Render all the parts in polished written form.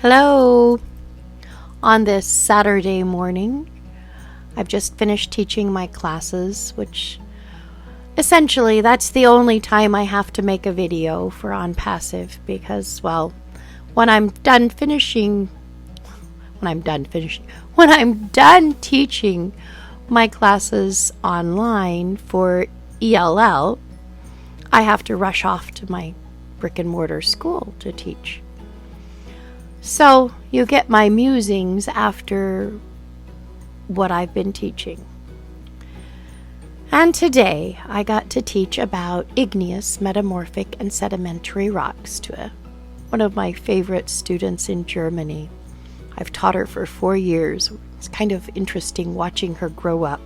Hello! On this Saturday morning, I've just finished teaching my classes, which essentially that's the only time I have to make a video for OnPassive because, well, when I'm done teaching my classes online for ELL, I have to rush off to my brick and mortar school to teach. So you get my musings after what I've been teaching. And today I got to teach about igneous, metamorphic, and sedimentary rocks to one of my favorite students in Germany. I've taught her for 4 years. It's kind of interesting watching her grow up.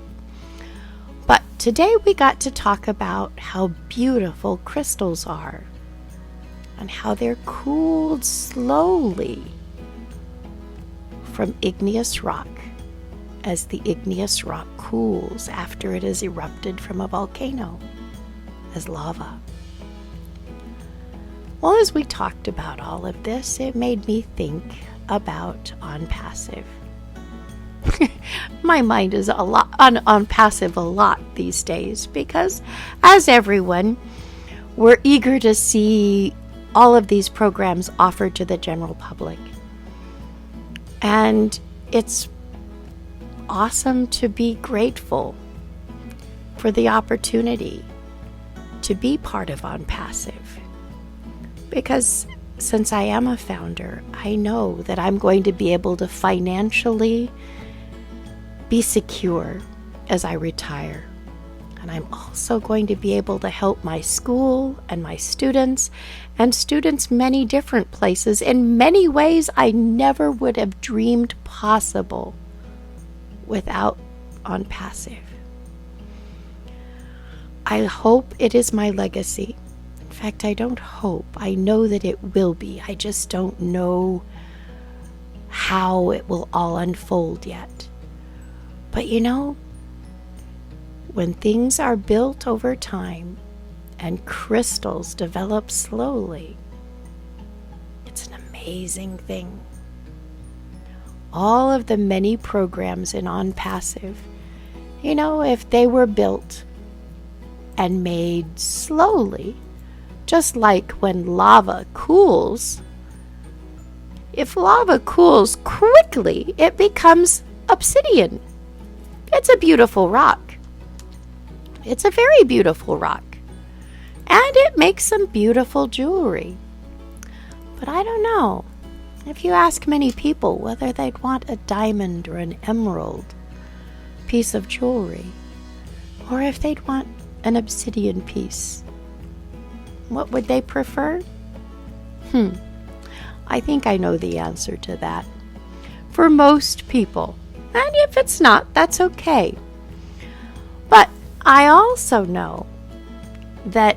But today we got to talk about how beautiful crystals are and how they're cooled slowly from igneous rock as the igneous rock cools after it has erupted from a volcano as lava. Well, as we talked about all of this, it made me think about OnPassive. My mind is a lot on OnPassive a lot these days because, as everyone, we're eager to see all of these programs offered to the general public. And it's awesome to be grateful for the opportunity to be part of OnPassive. Because since I am a founder, I know that I'm going to be able to financially be secure as I retire. And I'm also going to be able to help my school and my students and students many different places in many ways I never would have dreamed possible without OnPassive. I hope it is my legacy. In fact, I don't hope. I know that it will be. I just don't know how it will all unfold yet. But you know, when things are built over time and crystals develop slowly, it's an amazing thing. All of the many programs in OnPassive, you know, if they were built and made slowly, just like when lava cools, if lava cools quickly, it becomes obsidian. It's a beautiful rock. It's a very beautiful rock. And it makes some beautiful jewelry. But I don't know. If you ask many people whether they'd want a diamond or an emerald piece of jewelry, or if they'd want an obsidian piece, what would they prefer? I think I know the answer to that. For most people. And if it's not, that's okay. But I also know that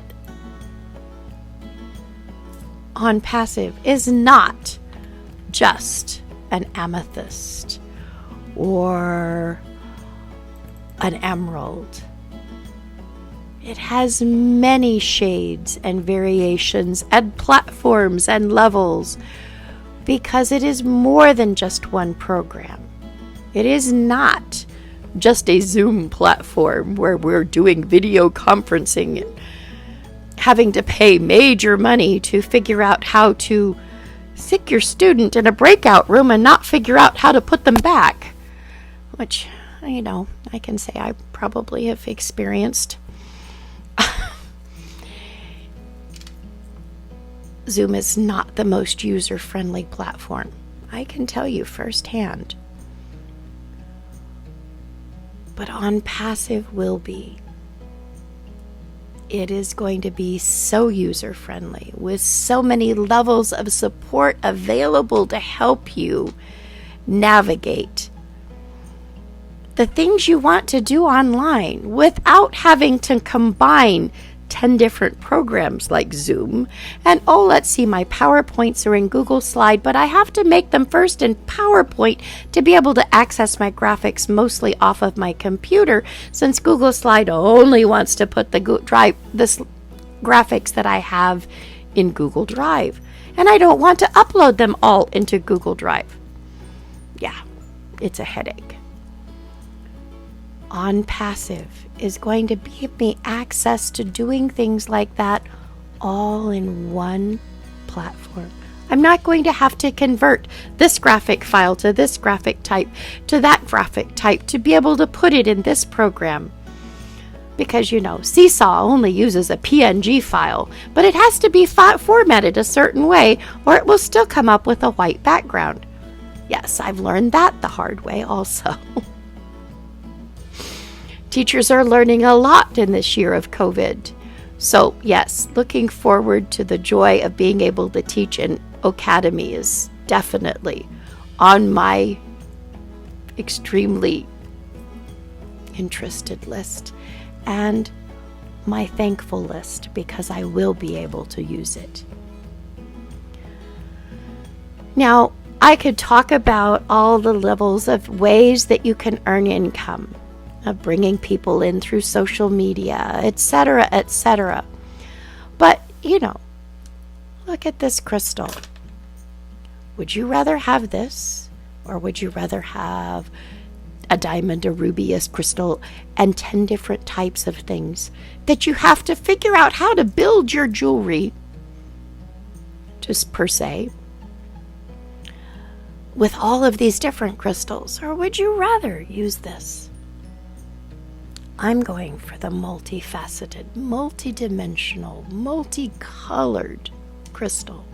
OnPassive is not just an amethyst or an emerald. It has many shades and variations and platforms and levels because it is more than just one program. It is not just a Zoom platform where we're doing video conferencing and having to pay major money to figure out how to stick your student in a breakout room and not figure out how to put them back. Which, you know, I can say I probably have experienced. Zoom is not the most user-friendly platform. I can tell you firsthand. But OnPassive will be. It is going to be so user-friendly with so many levels of support available to help you navigate the things you want to do online without having to combine 10 different programs like Zoom. And let's see, my PowerPoints are in Google Slide, but I have to make them first in PowerPoint to be able to access my graphics mostly off of my computer, since Google Slide only wants to put the graphics that I have in Google Drive. and I don't want to upload them all into Google Drive. Yeah, it's a headache. OnPassive is going to give me access to doing things like that all in one platform. I'm not going to have to convert this graphic file to this graphic type to that graphic type to be able to put it in this program. Because, Seesaw only uses a PNG file, but it has to be formatted a certain way or it will still come up with a white background. Yes, I've learned that the hard way also. Teachers are learning a lot in this year of COVID. So yes, looking forward to the joy of being able to teach in Academy is definitely on my extremely interested list and my thankful list, because I will be able to use it. Now, I could talk about all the levels of ways that you can earn income, of bringing people in through social media, etc., etc. But, look at this crystal. Would you rather have this, or would you rather have a diamond, a ruby, a crystal, and 10 different types of things that you have to figure out how to build your jewelry, just per se, with all of these different crystals? Or would you rather use this? I'm going for the multifaceted, multidimensional, multicolored crystal.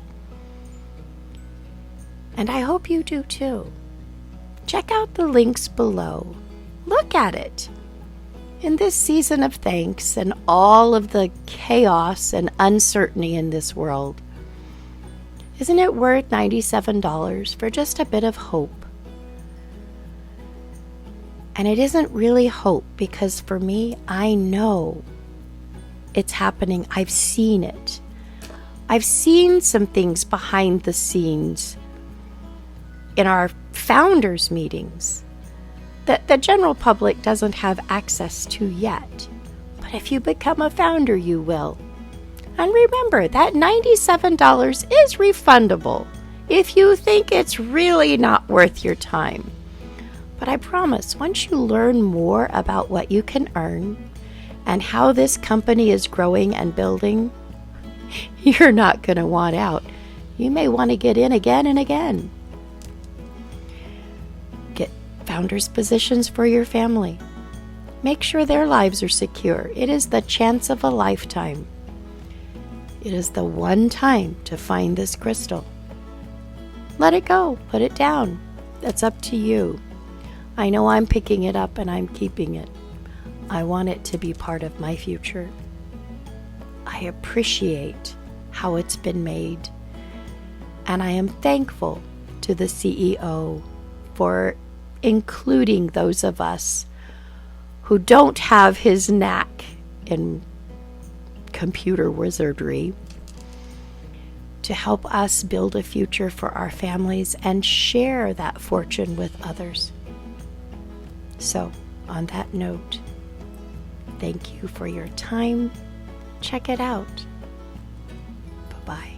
And I hope you do too. Check out the links below. Look at it. In this season of thanks and all of the chaos and uncertainty in this world, isn't it worth $97 for just a bit of hope? And it isn't really hope, because for me, I know it's happening. I've seen it. I've seen some things behind the scenes in our founders meetings that the general public doesn't have access to yet. But if you become a founder, you will. And remember that $97 is refundable if you think it's really not worth your time. But I promise, once you learn more about what you can earn and how this company is growing and building, you're not going to want out. You may want to get in again and again. Get founders positions for your family. Make sure their lives are secure. It is the chance of a lifetime. It is the one time to find this crystal. Let it go. Put it down. That's up to you. I know I'm picking it up and I'm keeping it. I want it to be part of my future. I appreciate how it's been made. And I am thankful to the CEO for including those of us who don't have his knack in computer wizardry to help us build a future for our families and share that fortune with others. So, on that note, thank you for your time. Check it out. Bye-bye.